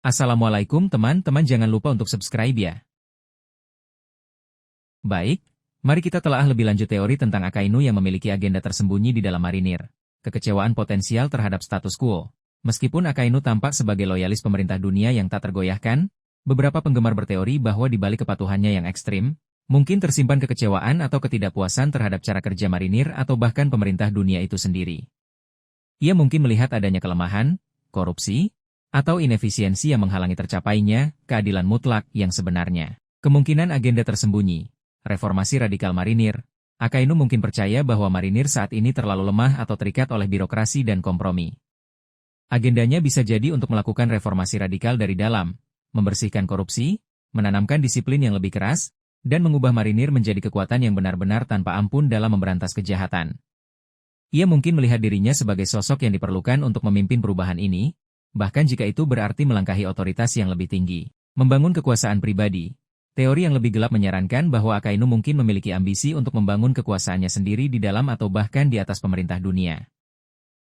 Assalamualaikum teman-teman, jangan lupa untuk subscribe ya. Baik, mari kita telaah lebih lanjut teori tentang Akainu yang memiliki agenda tersembunyi di dalam marinir. Kekecewaan potensial terhadap status quo. Meskipun Akainu tampak sebagai loyalis pemerintah dunia yang tak tergoyahkan, beberapa penggemar berteori bahwa di balik kepatuhannya yang ekstrim, mungkin tersimpan kekecewaan atau ketidakpuasan terhadap cara kerja marinir atau bahkan pemerintah dunia itu sendiri. Ia mungkin melihat adanya kelemahan, korupsi, atau inefisiensi yang menghalangi tercapainya keadilan mutlak yang sebenarnya. Kemungkinan agenda tersembunyi. Reformasi radikal marinir. Akainu mungkin percaya bahwa marinir saat ini terlalu lemah atau terikat oleh birokrasi dan kompromi. Agendanya bisa jadi untuk melakukan reformasi radikal dari dalam, membersihkan korupsi, menanamkan disiplin yang lebih keras, dan mengubah marinir menjadi kekuatan yang benar-benar tanpa ampun dalam memberantas kejahatan. Ia mungkin melihat dirinya sebagai sosok yang diperlukan untuk memimpin perubahan ini, bahkan jika itu berarti melangkahi otoritas yang lebih tinggi. Membangun kekuasaan pribadi. Teori yang lebih gelap menyarankan bahwa Akainu mungkin memiliki ambisi untuk membangun kekuasaannya sendiri di dalam atau bahkan di atas pemerintah dunia.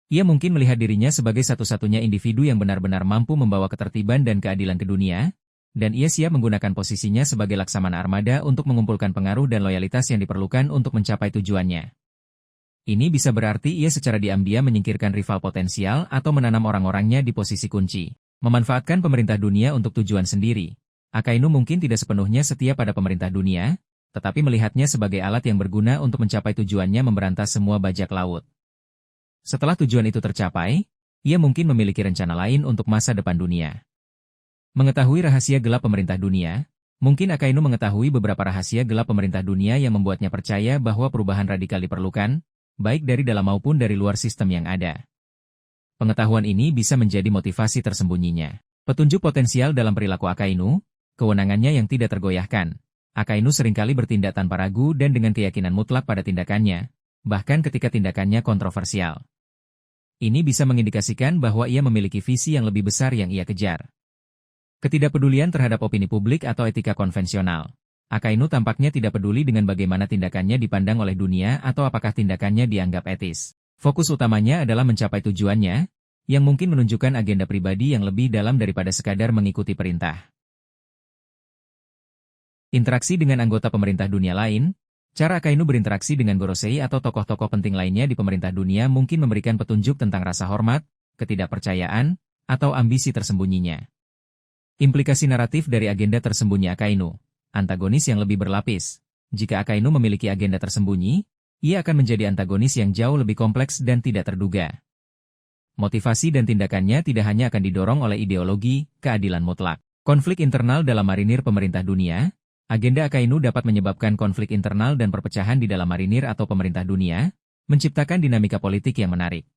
Ia mungkin melihat dirinya sebagai satu-satunya individu yang benar-benar mampu membawa ketertiban dan keadilan ke dunia, dan ia siap menggunakan posisinya sebagai laksamana armada untuk mengumpulkan pengaruh dan loyalitas yang diperlukan untuk mencapai tujuannya. Ini bisa berarti ia secara diam-diam menyingkirkan rival potensial atau menanam orang-orangnya di posisi kunci. Memanfaatkan pemerintah dunia untuk tujuan sendiri. Akainu mungkin tidak sepenuhnya setia pada pemerintah dunia, tetapi melihatnya sebagai alat yang berguna untuk mencapai tujuannya memberantas semua bajak laut. Setelah tujuan itu tercapai, ia mungkin memiliki rencana lain untuk masa depan dunia. Mengetahui rahasia gelap pemerintah dunia, mungkin Akainu mengetahui beberapa rahasia gelap pemerintah dunia yang membuatnya percaya bahwa perubahan radikal diperlukan, baik dari dalam maupun dari luar sistem yang ada. Pengetahuan ini bisa menjadi motivasi tersembunyinya. Petunjuk potensial dalam perilaku Akainu, kewenangannya yang tidak tergoyahkan. Akainu seringkali bertindak tanpa ragu dan dengan keyakinan mutlak pada tindakannya, bahkan ketika tindakannya kontroversial. Ini bisa mengindikasikan bahwa ia memiliki visi yang lebih besar yang ia kejar. Ketidakpedulian terhadap opini publik atau etika konvensional. Akainu tampaknya tidak peduli dengan bagaimana tindakannya dipandang oleh dunia atau apakah tindakannya dianggap etis. Fokus utamanya adalah mencapai tujuannya, yang mungkin menunjukkan agenda pribadi yang lebih dalam daripada sekadar mengikuti perintah. Interaksi dengan anggota pemerintah dunia lain. Cara Akainu berinteraksi dengan Gorosei atau tokoh-tokoh penting lainnya di pemerintah dunia mungkin memberikan petunjuk tentang rasa hormat, ketidakpercayaan, atau ambisi tersembunyinya. Implikasi naratif dari agenda tersembunyi Akainu. Antagonis yang lebih berlapis. Jika Akainu memiliki agenda tersembunyi, ia akan menjadi antagonis yang jauh lebih kompleks dan tidak terduga. Motivasi dan tindakannya tidak hanya akan didorong oleh ideologi, keadilan mutlak. Konflik internal dalam marinir pemerintah dunia. Agenda Akainu dapat menyebabkan konflik internal dan perpecahan di dalam marinir atau pemerintah dunia, menciptakan dinamika politik yang menarik.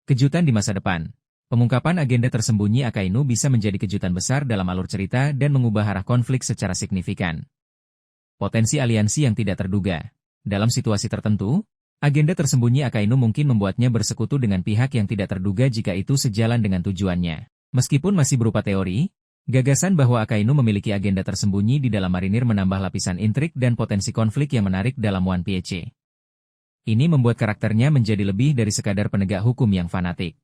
Kejutan di masa depan. Pengungkapan agenda tersembunyi Akainu bisa menjadi kejutan besar dalam alur cerita dan mengubah arah konflik secara signifikan. Potensi aliansi yang tidak terduga. Dalam situasi tertentu, agenda tersembunyi Akainu mungkin membuatnya bersekutu dengan pihak yang tidak terduga jika itu sejalan dengan tujuannya. Meskipun masih berupa teori, gagasan bahwa Akainu memiliki agenda tersembunyi di dalam marinir menambah lapisan intrik dan potensi konflik yang menarik dalam One Piece. Ini membuat karakternya menjadi lebih dari sekadar penegak hukum yang fanatik.